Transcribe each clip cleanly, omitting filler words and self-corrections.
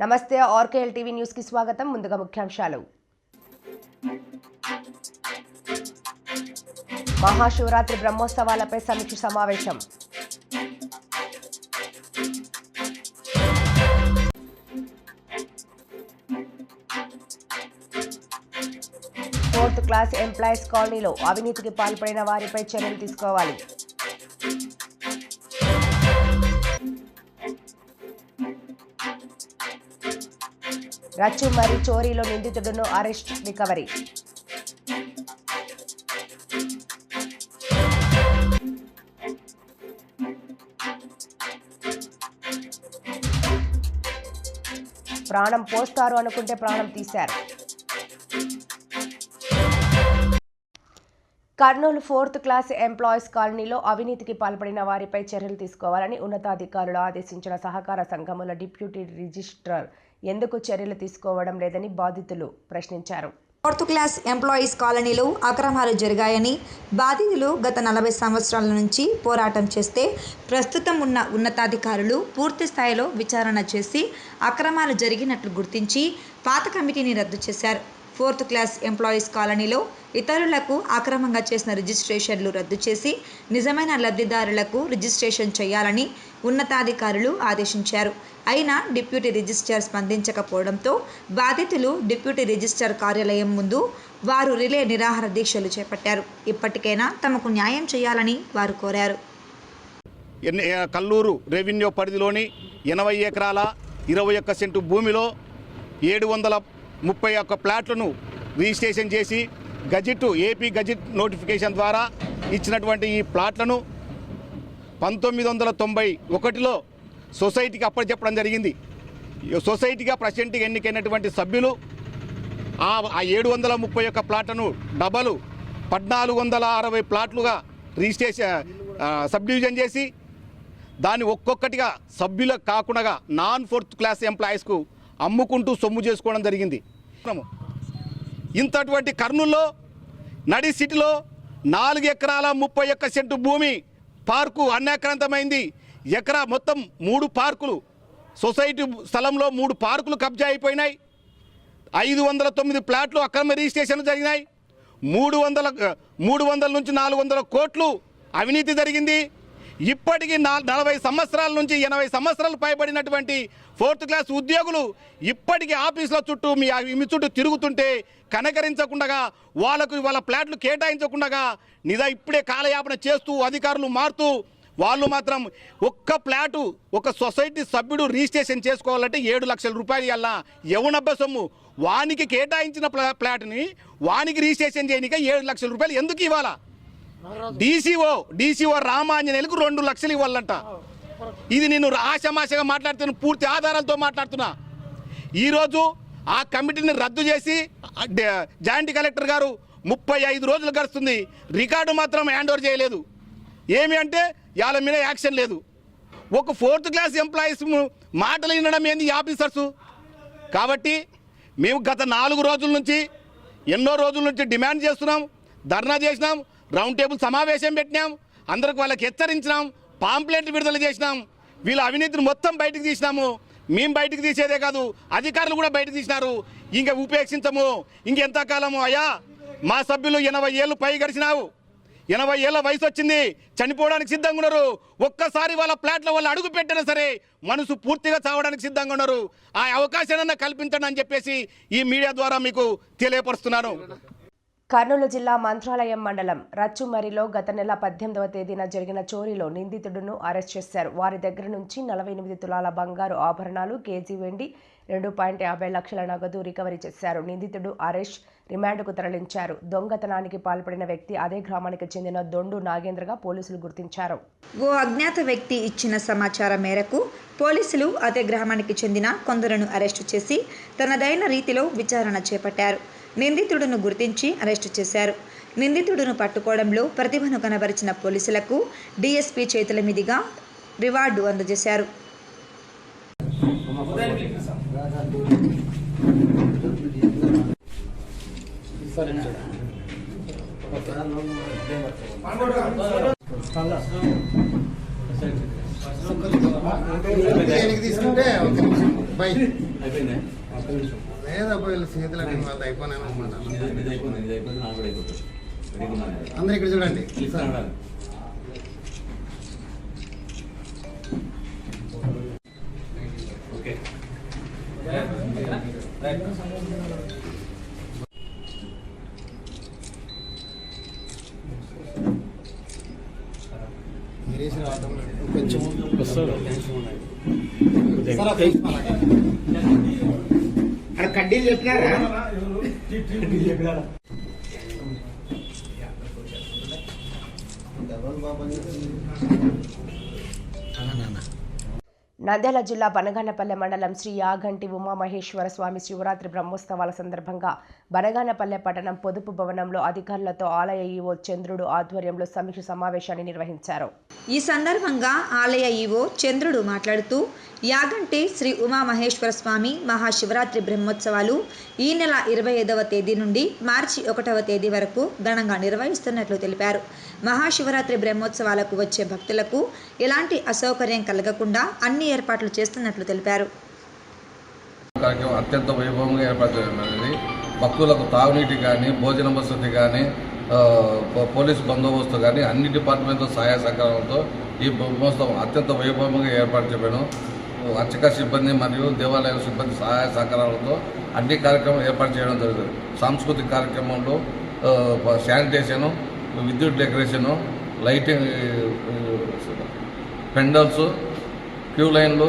నమస్తే ఆర్కేఎల్ TV news కి స్వాగతం. ముందుగా ముఖ్యాంశాలు. మహాశివరాత్రి బ్రహ్మోత్సవాలపై సమీక్ష సమావేశం. ఫోర్త్ క్లాస్ ఎంప్లాయీస్ కాలనీలో అవినీతికి పాల్పడిన వారిపై చర్యలు తీసుకోవాలి. రచ్చు మరి చోరీలో నిందితుడును అరెస్ట్, రికవరీ. ప్రాణం పోస్తారు అనుకుంటే ప్రాణం తీశారు. కర్నూలు ఫోర్త్ క్లాస్ ఎంప్లాయీస్ కాలనీలో అవినీతికి పాల్పడిన వారిపై చర్యలు తీసుకోవాలని ఉన్నతాధికారులు ఆదేశించిన సహకార సంఘముల డిప్యూటీ రిజిస్ట్రార్ ఎందుకు చర్యలు తీసుకోవడం లేదని బాధితులు ప్రశ్నించారు. ఫోర్త్ క్లాస్ ఎంప్లాయీస్ కాలనీలో అక్రమాలు జరిగాయని బాధితులు గత 40 సంవత్సరాల నుంచి పోరాటం చేస్తే ప్రస్తుతం ఉన్న ఉన్నతాధికారులు పూర్తి స్థాయిలో విచారణ చేసి అక్రమాలు జరిగినట్లు గుర్తించి పాత కమిటీని రద్దు చేశారు. ఫోర్త్ క్లాస్ ఎంప్లాయీస్ కాలనీలో ఇతరులకు అక్రమంగా చేసిన రిజిస్ట్రేషన్లు రద్దు చేసి నిజమైన లబ్ధిదారులకు రిజిస్ట్రేషన్ చేయాలని ఉన్నతాధికారులు ఆదేశించారు. అయినా డిప్యూటీ రిజిస్ట్రార్ స్పందించకపోవడంతో బాధితులు డిప్యూటీ రిజిస్ట్రార్ కార్యాలయం ముందు వారు రిలే నిరాహార దీక్షలు చేపట్టారు. ఇప్పటికైనా తమకు న్యాయం చేయాలని వారు కోరారు. కల్లూరు రెవెన్యూ పరిధిలోని 80 ఎకరాల 21 సెంటు భూమిలో 731 ప్లాట్లను రిజిస్ట్రేషన్ చేసి ఏపీ గజెట్ నోటిఫికేషన్ ద్వారా ఇచ్చినటువంటి ఈ ప్లాట్లను 1991లో సొసైటీకి అప్పచెప్పడం జరిగింది. సొసైటీగా ప్రెసిడెంట్గా ఎన్నికైనటువంటి సభ్యులు ఆ 731 ప్లాట్లను డబలు 1460 ప్లాట్లుగా రిజిస్ట్రేషన్ సబ్డివిజన్ చేసి దాన్ని ఒక్కొక్కటిగా సభ్యులకు కాకుండా నాన్ ఫోర్త్ క్లాస్ ఎంప్లాయీస్కు అమ్ముకుంటూ సొమ్ము చేసుకోవడం జరిగింది. ఇంతటువంటి కర్నూలులో నడి సిటీలో 4 ఎకరాల 31 సెంటు భూమి పార్కు అన్యాక్రాంతమైంది. ఎకరా మొత్తం 3 పార్కులు సొసైటీ స్థలంలో 3 పార్కులు కబ్జా అయిపోయినాయి. 509 ప్లాట్లు అక్రమ రిజిస్ట్రేషన్ జరిగినాయి. 300 నుంచి 400 కోట్లు అవినీతి జరిగింది. ఇప్పటికీ 40 సంవత్సరాల నుంచి 80 సంవత్సరాలు పైబడినటువంటి ఫోర్త్ క్లాస్ ఉద్యోగులు ఇప్పటికీ ఆఫీసుల చుట్టూ మీ చుట్టూ తిరుగుతుంటే కనకరించకుండా వాళ్ళ ప్లాట్లు కేటాయించకుండా ఇప్పుడే కాలయాపన చేస్తూ అధికారులు మారుతూ వాళ్ళు మాత్రం ఒక్క ప్లాటు ఒక సొసైటీ సభ్యుడు రిజిస్ట్రేషన్ చేసుకోవాలంటే 7 లక్షల రూపాయలు అలా ఎవనబ్బ సొమ్ము వానికి కేటాయించిన ప్లాట్ని వానికి రిజిస్ట్రేషన్ చేయనిక 7 లక్షల రూపాయలు ఎందుకు ఇవ్వాలా? డీసీఓ రామాంజనేయులకు 2 లక్షలు ఇవ్వాలంట. ఇది నేను ఆశమాశగా మాట్లాడుతున్నా, పూర్తి ఆధారాలతో మాట్లాడుతున్నా. ఈరోజు ఆ కమిటీని రద్దు చేసి జాయింట్ కలెక్టర్ గారు 35 రోజులు గడుస్తుంది, రికార్డు మాత్రం హ్యాండ్ ఓవర్ చేయలేదు. ఏమి అంటే వాళ్ళ మీద యాక్షన్ లేదు. ఒక ఫోర్త్ క్లాస్ ఎంప్లాయీస్ మాటలు వినడం ఏంది ఆఫీసర్సు? కాబట్టి మేము గత 4 రోజుల నుంచి ఎన్నో రోజుల నుంచి డిమాండ్ చేస్తున్నాం, ధర్నా చేసినాం, రౌండ్ టేబుల్ సమావేశం పెట్టినాం, అందరికి వాళ్ళకి హెచ్చరించినాం, పాంప్లెట్లు విడుదల చేసినాం, వీళ్ళ అవినీతిని మొత్తం బయటకు తీసినాము. మేము బయటకు తీసేదే కాదు, అధికారులు కూడా బయటకు తీసినారు. ఇంకా ఉపేక్షించము, ఇంకెంతకాలము అయ్యా? మా సభ్యులు 80 ఏళ్ళు పై గడిచినావు, 80 ఏళ్ళ వయసు వచ్చింది, చనిపోవడానికి సిద్ధంగా ఉన్నారు. ఒక్కసారి వాళ్ళ ప్లాట్ల వాళ్ళు అడుగు పెట్టినా సరే మనసు పూర్తిగా చావడానికి సిద్ధంగా ఉన్నారు. ఆ అవకాశాన్ని కల్పించండి అని చెప్పేసి ఈ మీడియా ద్వారా మీకు తెలియపరుస్తున్నాను. కర్నూలు జిల్లా మంత్రాలయం మండలం రచ్చుమరిలో గత నెల 18వ తేదీన జరిగిన చోరీలో నిందితుడును అరెస్ట్ చేశారు. వారి దగ్గర నుంచి 48 తులాల బంగారు ఆభరణాలు, కేజీ వెండి, 2.50 లక్షల నగదు రికవరీ చేశారు. నిందితుడు అరెస్ట్, రిమాండ్కు తరలించారు. దొంగతనానికి పాల్పడిన వ్యక్తి అదే గ్రామానికి చెందిన దొండు నాగేంద్రగా పోలీసులు గుర్తించారు. ఓ అజ్ఞాత వ్యక్తి ఇచ్చిన సమాచారం మేరకు పోలీసులు అదే గ్రామానికి చెందిన కొందరును అరెస్టు చేసి తనదైన రీతిలో విచారణ చేపట్టారు. నిందితుడును గుర్తించి అరెస్టు చేశారు. నిందితుడును పట్టుకోవడంలో ప్రతిభను కనబరిచిన పోలీసులకు డీఎస్పీ చేతుల మీదుగా రివార్డు అందజేశారు. తీసుకుంటే లేదబ్బా చేతులు వాళ్ళది అయిపోయినా అందరు ఇక్కడ చూడండి. మీరేసిన కొంచెం అక్కడ కడ్డీలు చెప్పినారా? నంద్యాల జిల్లా బనగానపల్లె మండలం శ్రీ యాగంటి ఉమామహేశ్వర స్వామి శివరాత్రి బ్రహ్మోత్సవాల సందర్భంగా బనగానపల్లె పట్టణం పొదుపు భవనంలో అధికారులతో ఆలయ ఈవో చంద్రుడు ఆధ్వర్యంలో సమీక్ష సమావేశాన్ని నిర్వహించారు. ఈ సందర్భంగా ఆలయ ఈవో చంద్రుడు మాట్లాడుతూ యాగంటి శ్రీ ఉమామహేశ్వర స్వామి మహాశివరాత్రి బ్రహ్మోత్సవాలు ఈ నెల 25వ తేదీ నుండి మార్చి 1వ తేదీ వరకు ఘనంగా నిర్వహిస్తున్నట్లు తెలిపారు. మహాశివరాత్రి బ్రహ్మోత్సవాలకు వచ్చే భక్తులకు ఎలాంటి అసౌకర్యం కలగకుండా అన్ని ఏర్పాట్లు చేస్తున్నట్లు తెలిపారు. కార్యక్రమం అత్యంత వైభవంగా ఏర్పాటు చేయబడింది. భక్తులకు తాగునీటి కానీ, భోజన వసతి కానీ, పోలీసు బందోబస్తు కానీ అన్ని డిపార్ట్మెంట్ల సహాయ సహకారంతో ఈ బ్రహ్మోత్సవం అత్యంత వైభవంగా ఏర్పాటు చేయబడను. అర్చక సిబ్బంది మరియు దేవాలయ సిబ్బంది సహాయ సహకారాలతో అన్ని కార్యక్రమాలు ఏర్పాటు చేయడం జరుగుతుంది. సాంస్కృతిక కార్యక్రమంలో శానిటేషను, విద్యుత్ డెకరేషను, లైటింగ్, పెండల్స్, క్యూ లైన్లు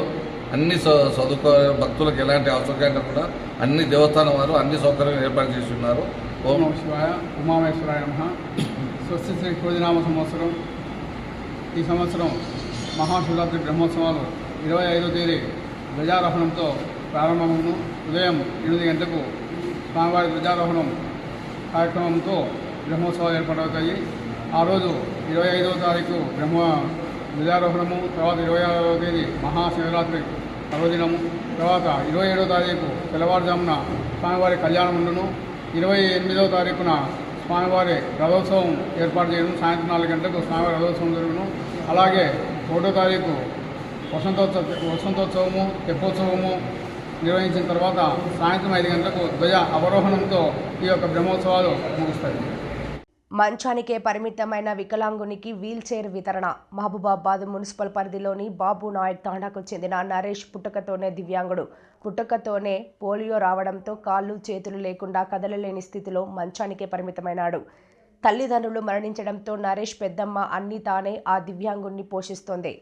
అన్ని సదుపాయాలు భక్తులకు ఎలాంటి అవసరం కూడా అన్ని దేవస్థానం వారు అన్ని సౌకర్యాలు ఏర్పాటు చేసి ఉన్నారు. ఓం శివాయ ఉమామేశ్వరాయ నమః. స్వస్తి శ్రీ క్రోధినామ సంవత్సరం. ఈ సంవత్సరం మహాశివరాత్రి బ్రహ్మోత్సవాలు 25వ తేదీ ధ్వజారోహణంతో ప్రారంభమును. ఉదయం 8 గంటలకు స్వామివారి ధ్వజారోహణం కార్యక్రమంతో బ్రహ్మోత్సవాలు ఏర్పాటవుతాయి. ఆ రోజు 25వ తారీఖు ధ్వజారోహణము, తర్వాత 26వ తేదీ మహాశివరాత్రి పర్వదినము, తర్వాత 27వ తారీఖు తెల్లవారుజామున స్వామివారి కళ్యాణం ఉండును. 28వ తారీఖున స్వామివారి రథోత్సవం ఏర్పాటు చేయడం, సాయంత్రం 4 గంటలకు స్వామివారి రథోత్సవం జరుగును. అలాగే 1వ తారీఖు వసంతోత్సవము, తెప్పోత్సవము నిర్వహించిన తర్వాత సాయంత్రం 5 గంటలకు ధ్వజ అవరోహణంతో ఈ యొక్క బ్రహ్మోత్సవాలు ముగుస్తాయి. మంచానికే పరిమితమైన వికలాంగునికి వీల్ చైర్ వితరణ. మహబూబాబాద్ మున్సిపల్ పరిధిలోని బాబు నాయక్ తాండాకు చెందిన నరేష్ పుట్టుకతోనే దివ్యాంగుడు. పుట్టుకతోనే పోలియో రావడంతో కాళ్ళు చేతులు లేకుండా కదలలేని స్థితిలో మంచానికే పరిమితమైనాడు. తల్లిదండ్రులు మరణించడంతో నరేష్ పెద్దమ్మ అన్నీ తానే ఆ దివ్యాంగుణ్ణి పోషిస్తోంది.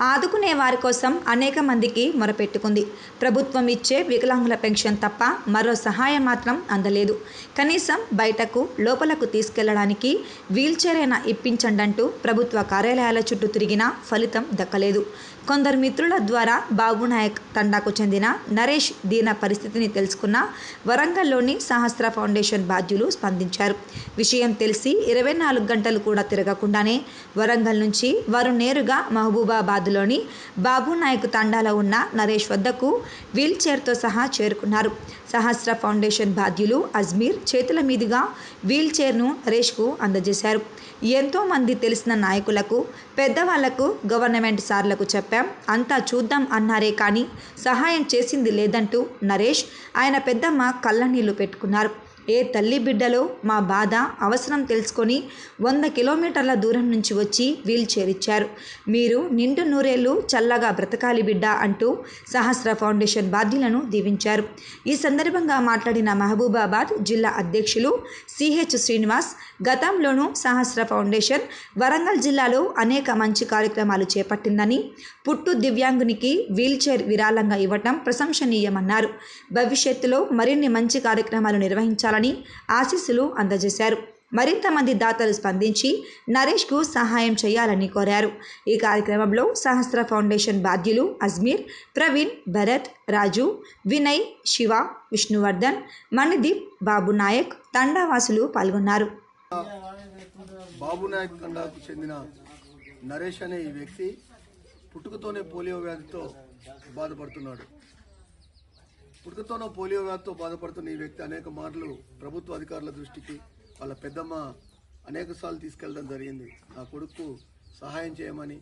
ఆదుకునే వారి కోసం అనేక మందికి మొరపెట్టుకుంది. ప్రభుత్వం ఇచ్చే వికలాంగుల పెన్షన్ తప్ప మరో సహాయం మాత్రం అందలేదు. కనీసం బయటకు లోపలకు తీసుకెళ్లడానికి వీల్చైర్ అయినా ఇప్పించండంటూ ప్రభుత్వ కార్యాలయాల చుట్టూ తిరిగినా ఫలితం దక్కలేదు. కొందరు మిత్రుల ద్వారా బాబునాయక్ తండాకు చెందిన నరేష్ దీన పరిస్థితిని తెలుసుకున్న వరంగల్లోని సహస్ర ఫౌండేషన్ బాధ్యులు స్పందించారు. విషయం తెలిసి 24 గంటలు కూడా తిరగకుండానే వరంగల్ నుంచి వారు నేరుగా మహబూబాబాద్లోని బాబునాయక్ తండాలో ఉన్న నరేష్ వద్దకు వీల్ చైర్తో సహా చేరుకున్నారు. సహస్ర ఫౌండేషన్ బాధ్యులు అజ్మీర్ చేతుల మీదుగా వీల్ చైర్ను నరేష్కు అందజేశారు. ఎంతోమంది తెలిసిన నాయకులకు, పెద్దవాళ్లకు, గవర్నమెంట్ సార్లకు చెప్పాం, అంతా చూద్దాం అన్నారే కానీ సహాయం చేసింది లేదంటూ నరేష్, ఆయన పెద్దమ్మ కళ్ళనీళ్లు పెట్టుకున్నారు. ఏ తల్లి బిడ్డలో మా బాధ, అవసరం తెలుసుకొని 100 కిలోమీటర్ల దూరం నుంచి వచ్చి వీల్ చైర్ ఇచ్చారు. మీరు నిండు నూరేళ్లు చల్లగా బ్రతకాలి బిడ్డ అంటూ సహస్ర ఫౌండేషన్ బాధ్యులను దీవించారు. ఈ సందర్భంగా మాట్లాడిన మహబూబాబాద్ జిల్లా అధ్యక్షులు సిహెచ్ శ్రీనివాస్, గతంలోనూ సహస్ర ఫౌండేషన్ వరంగల్ జిల్లాలో అనేక మంచి కార్యక్రమాలు చేపట్టిందని, పుట్టు దివ్యాంగునికి వీల్ చైర్ విరాళంగా ఇవ్వటం ప్రశంసనీయమన్నారు. భవిష్యత్తులో మరిన్ని మంచి కార్యక్రమాలు నిర్వహించాలని ఆశీస్సులు అందజేశారు. మరింత మంది దాతలు స్పందించి నరేష్కు సహాయం చేయాలని కోరారు. ఈ కార్యక్రమంలో సహస్ర ఫౌండేషన్ బాధ్యులు అజ్మీర్, ప్రవీణ్, భరత్, రాజు, వినయ్, శివ, విష్ణువర్ధన్, మణిదీప్, బాబునాయక్ తండావాసులు పాల్గొన్నారు. బాబునాయక్ తండాకు చెందిన నరేష్ అనే ఈ వ్యక్తి పుట్టుకతోనే పోలియో వ్యాధితో బాధపడుతున్నాడు. పుట్టుకతోనే పోలియో వ్యాధితో బాధపడుతున్న ఈ వ్యక్తి అనేక మార్లు ప్రభుత్వ అధికారుల దృష్టికి, వాళ్ళ పెద్దమ్మ అనేక సార్లు తీసుకెళ్ళడం జరిగింది. నా కొడుకు సహాయం చేయమని,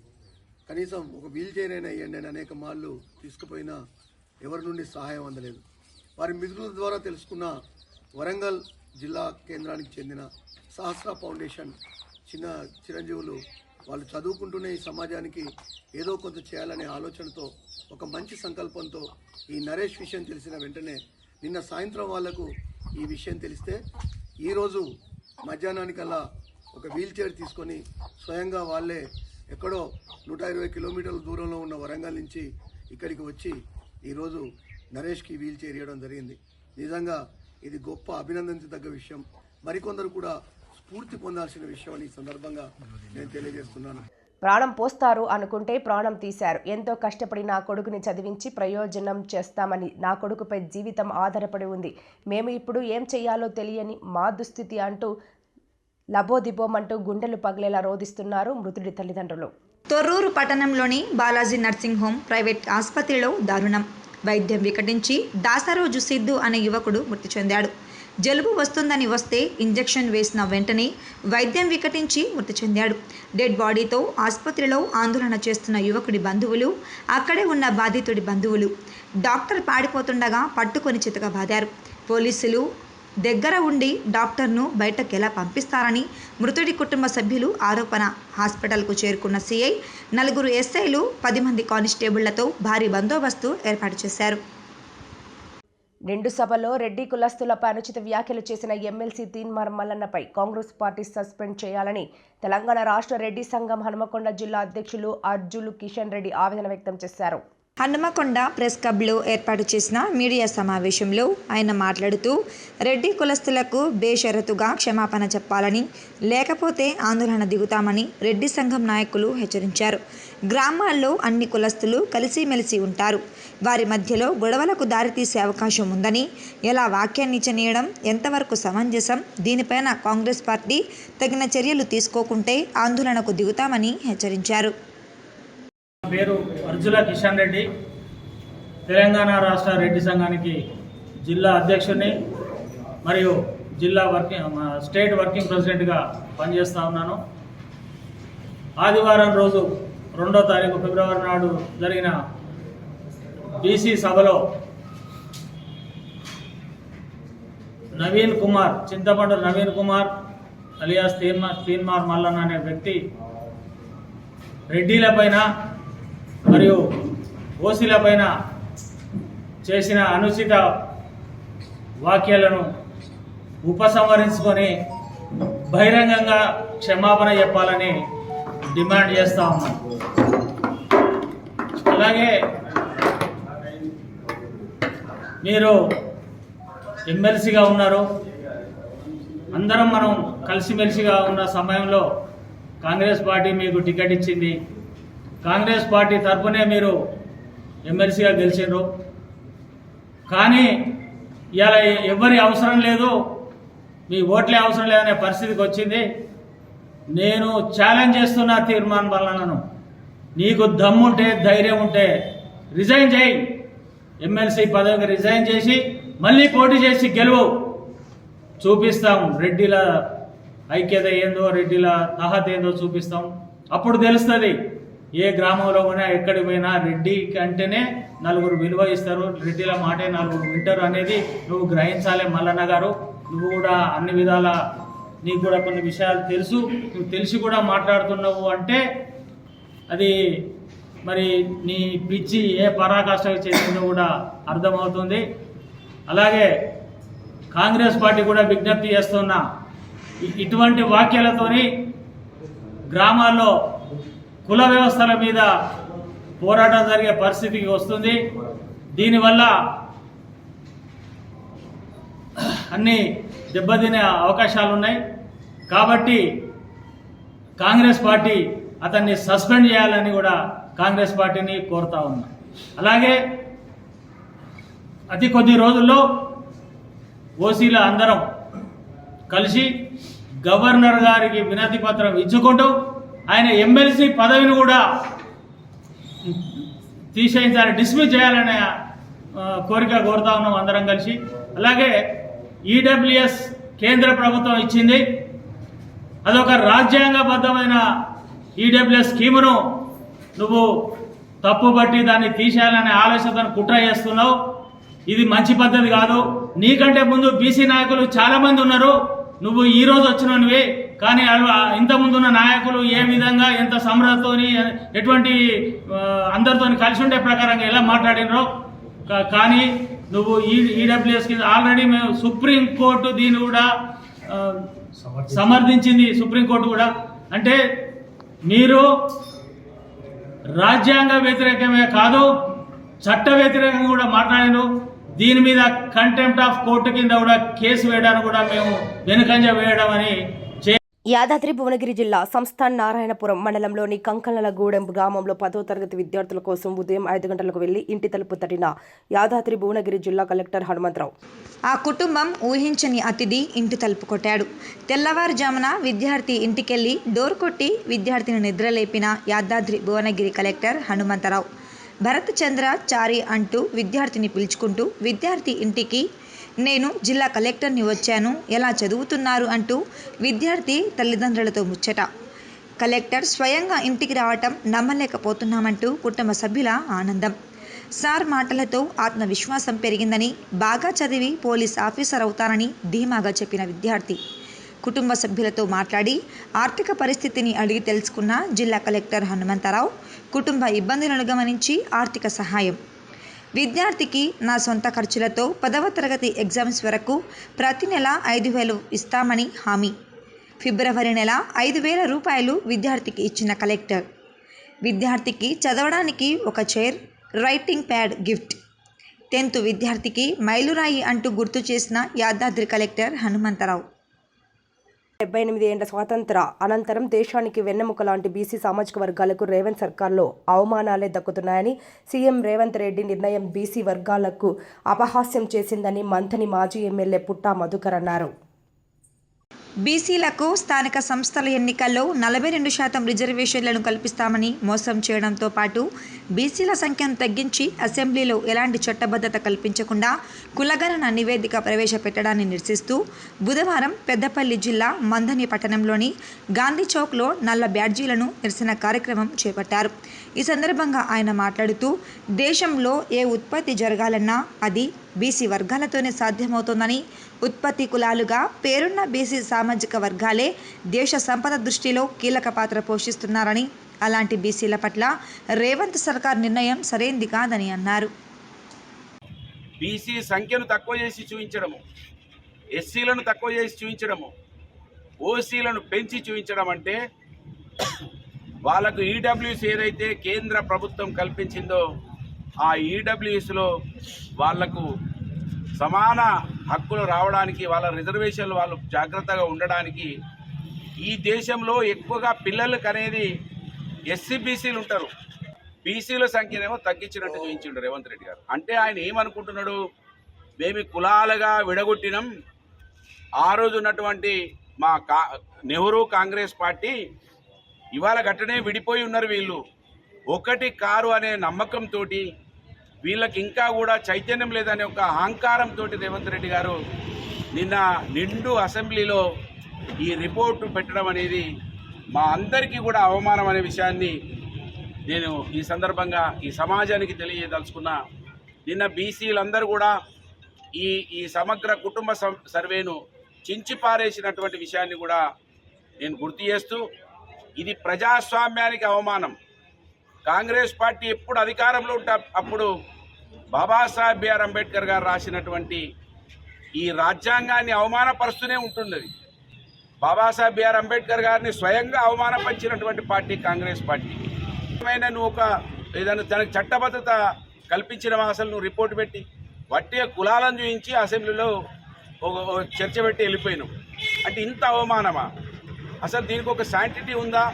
కనీసం ఒక వీల్ చైర్ అయినా ఇవ్వండి అని అనేక మార్లు తీసుకుపోయినా ఎవరి నుండి సహాయం అందలేదు. వారి మిత్రుల ద్వారా తెలుసుకున్న వరంగల్ జిల్లా కేంద్రానికి చెందిన సహస్ర ఫౌండేషన్ చిరంజీవులు వాళ్ళు చదువుకుంటూనే ఈ సమాజానికి ఏదో కొంత చేయాలనే ఆలోచనతో ఒక మంచి సంకల్పంతో ఈ నరేష్ విషయం తెలిసిన వెంటనే నిన్న సాయంత్రం వాళ్లకు ఈ విషయం తెలిస్తే ఈరోజు మధ్యాహ్నానికల్లా ఒక వీల్ చైర్ తీసుకొని స్వయంగా వాళ్ళే ఎక్కడో 120 కిలోమీటర్ల దూరంలో ఉన్న వరంగల్ నుంచి ఇక్కడికి వచ్చి ఈరోజు నరేష్కి వీల్ చైర్ ఇవ్వడం జరిగింది. నిజంగా ఇది గొప్ప అభినందించదగ్గ విషయం. మరికొందరు కూడా స్ఫూర్తి పొందాల్సిన విషయం అని ఈ సందర్భంగా నేను తెలియజేస్తున్నాను. ప్రాణం పోస్తారు అనుకుంటే ప్రాణం తీశారు. ఎంతో కష్టపడి నా కొడుకుని చదివించి ప్రయోజనం చేస్తామని నా కొడుకుపై జీవితం ఆధారపడి ఉంది. మేము ఇప్పుడు ఏం చెయ్యాలో తెలియని మా దుస్థితి అంటూ లబోదిబోమంటూ గుండెలు పగిలేలా రోధిస్తున్నారు మృతుడి తల్లిదండ్రులు. తొర్రూరు పట్టణంలోని బాలాజీ నర్సింగ్ హోమ్ ప్రైవేట్ ఆసుపత్రిలో దారుణం. వైద్యం వికటించి దాసరోజు సిద్ధు అనే యువకుడు మృతి చెందాడు. జలుబు వస్తుందని వస్తే ఇంజెక్షన్ వేసిన వెంటనే వైద్యం వికటించి మృతి చెందాడు. డెడ్ బాడీతో ఆసుపత్రిలో ఆందోళన చేస్తున్న యువకుడి బంధువులు, అక్కడే ఉన్న బాధితుడి బంధువులు డాక్టర్ పాడిపోతుండగా పట్టుకొని చితకబాదారు. పోలీసులు దగ్గర ఉండి డాక్టర్ను బయటకు ఎలా పంపిస్తారని మృతుడి కుటుంబ సభ్యులు ఆరోపణ. హాస్పిటల్కు చేరుకున్న సిఐ, 4 ఎస్ఐలు, 10 మంది కానిస్టేబుళ్లతో భారీ బందోబస్తు ఏర్పాటు చేశారు. నిండు సభలో రెడ్డి కులస్తులపై అనుచిత వ్యాఖ్యలు చేసిన ఎమ్మెల్సీ తీన్మార్ మల్లన్నపై కాంగ్రెస్ పార్టీ సస్పెండ్ చేయాలని తెలంగాణ రాష్ట్ర రెడ్డి సంఘం హనుమకొండ జిల్లా అధ్యక్షులు అర్జులు కిషన్ రెడ్డి ఆవేదన వ్యక్తం చేశారు. హనుమకొండ ప్రెస్ క్లబ్లో ఏర్పాటు చేసిన మీడియా సమావేశంలో ఆయన మాట్లాడుతూ రెడ్డి కులస్తులకు బేషరతుగా క్షమాపణ చెప్పాలని, లేకపోతే ఆందోళన దిగుతామని రెడ్డి సంఘం నాయకులు హెచ్చరించారు. గ్రామాల్లో అన్ని కులస్తులు కలిసిమెలిసి ఉంటారు. వారి మధ్యలో గొడవలకు దారితీసే అవకాశం ఉందని, ఎలా వ్యాఖ్యాన్ని చేయడం ఎంతవరకు సమంజసం, దీనిపైన కాంగ్రెస్ పార్టీ తగిన చర్యలు తీసుకోకుంటే ఆందోళనకు దిగుతామని హెచ్చరించారు. పేరు అర్జుల కిషన్ రెడ్డి, తెలంగాణ రాష్ట్ర రెడ్డి సంఘానికి జిల్లా అధ్యక్షుడిని మరియు జిల్లా స్టేట్ వర్కింగ్ ప్రెసిడెంట్గా పనిచేస్తూ ఉన్నాను. ఆదివారం రోజు 2వ తారీఖు ఫిబ్రవరి నాడు జరిగిన బీసీ సభలో చింతపండు నవీన్ కుమార్ అలియాస్ తీన్మార్ మల్లన్న అనే వ్యక్తి రెడ్డిలపైన మరియు ఓసీలపైన చేసిన అనుచిత వ్యాఖ్యలను ఉపసంహరించుకొని బహిరంగంగా క్షమాపణ చెప్పాలని డిమాండ్ చేస్తూ ఉన్నాం. అలాగే మీరు ఎమ్మెల్సీగా ఉన్నారు, అందరం మనం కలిసిమెలిసిగా ఉన్న సమయంలో కాంగ్రెస్ పార్టీ మీకు టికెట్ ఇచ్చింది. కాంగ్రెస్ పార్టీ తరఫునే మీరు ఎమ్మెల్సీగా గెలిచారు. కానీ ఇవాళ ఎవరి అవసరం లేదు, మీ ఓట్లే అవసరం లేదనే పరిస్థితికి వచ్చింది. నేను ఛాలెంజ్ చేస్తున్నా తీర్మాన్ మల్లన్నను, నీకు దమ్ముంటే ధైర్యం ఉంటే రిజైన్ చేయి, ఎమ్మెల్సీ పదవికి రిజైన్ చేసి మళ్ళీ పోటీ చేసి గెలువు. చూపిస్తాం రెడ్డిల ఐక్యత ఏందో, రెడ్డిల తహత ఏందో చూపిస్తాం. అప్పుడు తెలుస్తుంది ఏ గ్రామంలో పోయినా ఎక్కడికి పోయినా రెడ్డికి అంటేనే 4 విలువ ఇస్తారు, రెడ్డిల మాటే 4 వింటారు అనేది నువ్వు గ్రహించాలి మల్లన్న గారు. నువ్వు కూడా అన్ని విధాల నీకు కూడా కొన్ని విషయాలు తెలుసు, నువ్వు తెలిసి కూడా మాట్లాడుతున్నావు అంటే అది మరి నీ పిచ్చి ఏ పరాకాష్ఠకు చేసిందో కూడా అర్థమవుతుంది. అలాగే కాంగ్రెస్ పార్టీ కూడా విజ్ఞప్తి చేస్తున్నా, ఇటువంటి వాక్యాలతోని గ్రామాల్లో కుల వ్యవస్థల మీద పోరాటం జరిగే పరిస్థితికి వస్తుంది. దీనివల్ల అన్ని దెబ్బతినే అవకాశాలు ఉన్నాయి. కాబట్టి కాంగ్రెస్ పార్టీ అతన్ని సస్పెండ్ చేయాలని కూడా కాంగ్రెస్ పార్టీని కోరుతా ఉన్నా. అలాగే అతి కొద్ది రోజుల్లో ఓసీల అందరం కలిసి గవర్నర్ గారికి వినతి పత్రం ఇచ్చుకుంటూ ఆయన ఎమ్మెల్సీ పదవిని కూడా తీసేయించాలి, డిస్మిస్ చేయాలనే కోరిక కోరుతా ఉన్నాం అందరం కలిసి. అలాగే ఈడబ్ల్యూఎస్ కేంద్ర ప్రభుత్వం ఇచ్చింది, అదొక రాజ్యాంగబద్ధమైన ఈడబ్ల్యూఎస్ స్కీమును నువ్వు తప్పుబట్టి దాన్ని తీసేయాలనే ఆలోచనతో కుట్ర చేస్తున్నావు. ఇది మంచి పద్ధతి కాదు. నీకంటే ముందు బీసీ నాయకులు చాలా మంది ఉన్నారు. నువ్వు ఈ రోజు వచ్చినవి, కానీ ఇంతకుముందు ఉన్న నాయకులు ఏ విధంగా ఎంత సమరతోని ఎటువంటి అందరితో కలిసి ఉండే ప్రకారంగా ఎలా మాట్లాడినరో, కానీ నువ్వు ఈడబ్ల్యూఎస్ కింద ఆల్రెడీ మేము సుప్రీంకోర్టు దీన్ని కూడా సమర్థించింది. సుప్రీంకోర్టు కూడా అంటే మీరు రాజ్యాంగ వ్యతిరేకమే కాదు, చట్ట వ్యతిరేకంగా కూడా మాట్లాడినారు. దీని మీద కంటెంప్ట్ ఆఫ్ కోర్టు కింద కూడా కేసు వేయడానికి కూడా మేము వెనుకంజ వేయడం అని. యాదాద్రి భువనగిరి జిల్లా సంస్థాన్ నారాయణపురం మండలంలోని కంకలగూడెం గ్రామంలో 10వ తరగతి విద్యార్థుల కోసం ఉదయం 5 గంటలకు వెళ్లి ఇంటి తలుపు తట్టిన యాదాద్రి భువనగిరి జిల్లా కలెక్టర్ హనుమంతరావు. ఆ కుటుంబం ఊహించని అతిథి ఇంటి తలుపు కొట్టాడు. తెల్లవారుజామున విద్యార్థి ఇంటికెళ్లి డోర్ కొట్టి విద్యార్థిని నిద్రలేపిన యాదాద్రి భువనగిరి కలెక్టర్ హనుమంతరావు. భరత్ చంద్ర చారి అంటూ విద్యార్థిని పిలుచుకుంటూ విద్యార్థి ఇంటికి నేను జిల్లా కలెక్టర్ని వచ్చాను, ఎలా చదువుతున్నారు అంటూ విద్యార్థి తల్లిదండ్రులతో ముచ్చట. కలెక్టర్ స్వయంగా ఇంటికి రావటం నమ్మలేకపోతున్నామంటూ కుటుంబ సభ్యుల ఆనందం. సార్ మాటలతో ఆత్మవిశ్వాసం పెరిగిందని, బాగా చదివి పోలీస్ ఆఫీసర్ అవుతానని ధీమాగా చెప్పిన విద్యార్థి కుటుంబ సభ్యులతో మాట్లాడి ఆర్థిక పరిస్థితిని అడిగి తెలుసుకున్న జిల్లా కలెక్టర్ హనుమంతరావు కుటుంబ ఇబ్బందులను గమనించి ఆర్థిక సహాయం. విద్యార్థికి నా సొంత ఖర్చులతో 10వ తరగతి ఎగ్జామ్స్ వరకు ప్రతి నెల 5,000 ఇస్తామని హామీ. ఫిబ్రవరి నెల 5,000 రూపాయలు విద్యార్థికి ఇచ్చిన కలెక్టర్. విద్యార్థికి చదవడానికి ఒక chair, writing pad gift. 10th విద్యార్థికి మైలురాయి అంటూ గుర్తు చేసిన యాదాద్రి కలెక్టర్ హనుమంతరావు. 78 ఏళ్ల స్వాతంత్ర అనంతరం దేశానికి వెన్నెముక లాంటి బీసీ సామాజిక వర్గాలకు రేవంత్ సర్కార్లో అవమానాలే దక్కుతున్నాయని సీఎం రేవంత్ రెడ్డి నిర్ణయం బీసీ వర్గాలకు అపహాస్యం చేసిందని మంథని మాజీ ఎమ్మెల్యే పుట్టా మధుకర్ అన్నారు. బీసీలకు స్థానిక సంస్థల ఎన్నికల్లో 42% రిజర్వేషన్లను కల్పిస్తామని మోసం చేయడంతో పాటు బీసీల సంఖ్యను తగ్గించి అసెంబ్లీలో ఎలాంటి చట్టబద్ధత కల్పించకుండా కులగణన నివేదిక ప్రవేశపెట్టడాన్ని నిరసిస్తూ బుధవారం పెద్దపల్లి జిల్లా మంథని పట్టణంలోని గాంధీ చౌక్లో నల్ల బ్యాడ్జీలను నిరసన కార్యక్రమం చేపట్టారు. ఈ సందర్భంగా ఆయన మాట్లాడుతూ దేశంలో ఏ ఉత్పత్తి జరగాలన్నా అది బీసీ వర్గాలతోనే సాధ్యమవుతోందని, ఉత్పత్తి కులాలుగా పేరున్న బీసీ సామాజిక వర్గాలే దేశ సంపద దృష్టిలో కీలక పాత్ర పోషిస్తున్నారని, అలాంటి బీసీల పట్ల రేవంత్ సర్కార్ నిర్ణయం సరైంది కాదని అన్నారు. బీసీ సంఖ్యను తక్కువ చేసి చూపించడము, ఎస్సీలను తక్కువ చేసి చూపించడము, ఓసీలను పెంచి చూపించడం అంటే వాళ్ళకు ఈడబ్ల్యూఎస్ ఏదైతే కేంద్ర ప్రభుత్వం కల్పించిందో ఆ ఈడబ్ల్యూఎస్లో వాళ్లకు సమాన హక్కులు రావడానికి, వాళ్ళ రిజర్వేషన్లు వాళ్ళు జాగ్రత్తగా ఉండడానికి ఈ దేశంలో ఎక్కువగా పిల్లలకు అనేది ఎస్సీ బీసీలు ఉంటారు. బీసీల సంఖ్యనేమో తగ్గించినట్టు చూపించిండు రేవంత్ రెడ్డి గారు. అంటే ఆయన ఏమనుకుంటున్నాడు, మేము కులాలుగా విడగొట్టినాం, ఆ రోజు ఉన్నటువంటి మా నెహ్రూ కాంగ్రెస్ పార్టీ ఇవాళ గట్టనే విడిపోయి ఉన్నారు. వీళ్ళు ఒకటి కారు అనే నమ్మకంతో వీళ్ళకి ఇంకా కూడా చైతన్యం లేదనే ఒక అహంకారంతో రేవంత్ రెడ్డి గారు నిన్న నిండు అసెంబ్లీలో ఈ రిపోర్టు పెట్టడం అనేది మా అందరికీ కూడా అవమానం అనే విషయాన్ని నేను ఈ సందర్భంగా ఈ సమాజానికి తెలియదలుచుకున్నా. నిన్న బీసీలందరూ కూడా ఈ సమగ్ర కుటుంబ సర్వేను చించిపారేసినటువంటి విషయాన్ని కూడా నేను గుర్తు చేస్తూ, ఇది ప్రజాస్వామ్యానికి అవమానం. కాంగ్రెస్ పార్టీ ఎప్పుడు అధికారంలో ఉంటే అప్పుడు బాబాసాహెబ్ బిఆర్ అంబేద్కర్ గారు రాసినటువంటి ఈ రాజ్యాంగాన్ని అవమానపరుస్తూనే ఉంటుంది. బాబాసాహెబ్ బిఆర్ అంబేద్కర్ గారిని స్వయంగా అవమానపరిచినటువంటి పార్టీ కాంగ్రెస్ పార్టీ. ఏమైనా నువ్వు ఏదైనా తనకు చట్టబద్ధత కల్పించిన అసలు నువ్వు రిపోర్ట్ పెట్టి వట్టిగా కులాలను చూపించి అసెంబ్లీలో చర్చ పెట్టి వెళ్ళిపోయినావు అంటే ఇంత అవమానమా? అసలు దీనికి ఒక శాంటిటీ ఉందా?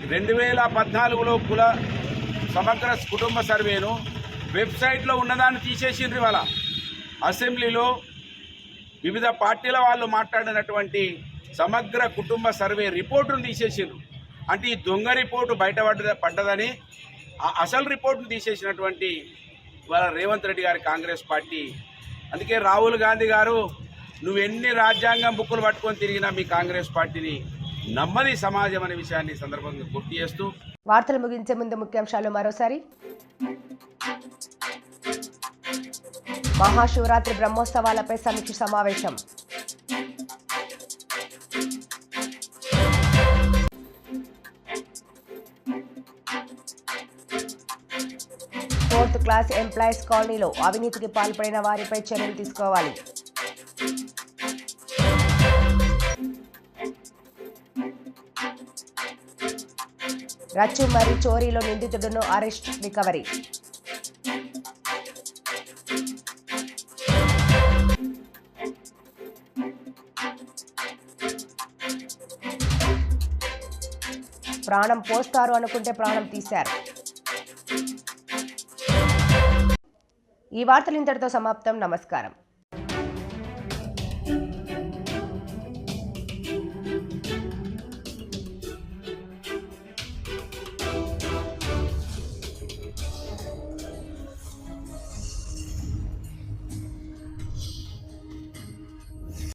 2014లో కుల సమగ్ర కుటుంబ సర్వేను వెబ్సైట్లో ఉన్నదాన్ని తీసేసిండ్రు. ఇవాళ అసెంబ్లీలో వివిధ పార్టీల వాళ్ళు మాట్లాడినటువంటి సమగ్ర కుటుంబ సర్వే రిపోర్టును తీసేసిండ్రు. అంటే ఈ దొంగ రిపోర్టు పడ్డదని అసలు రిపోర్టును తీసేసినటువంటి ఇవాళ రేవంత్ రెడ్డి గారి కాంగ్రెస్ పార్టీ. అందుకే రాహుల్ గాంధీ గారు నువ్వు ఎన్ని రాజ్యాంగం బుక్కులు పట్టుకొని తిరిగినా మీ కాంగ్రెస్ పార్టీని నమ్మది సమాజం అనే విషయాన్ని సందర్భంగా గుర్తు చేస్తూ వార్తలు ముగించే ముందు ముఖ్యాంశాలు మరోసారి. మహాశివరాత్రి బ్రహ్మోత్సవాలపై సమీక్ష సమావేశం. ఫోర్త్ క్లాస్ ఎంప్లాయీస్ కాలనీలో అవినీతికి పాల్పడిన వారిపై చర్యలు తీసుకోవాలి. రచ్చుమర్రి చోరీలో నిందితుడును అరెస్ట్, రికవరీ. ప్రాణం పోస్తారు అనుకుంటే ప్రాణం తీశారు. ఈ వార్తలు ఇంతటితో సమాప్తం. నమస్కారం.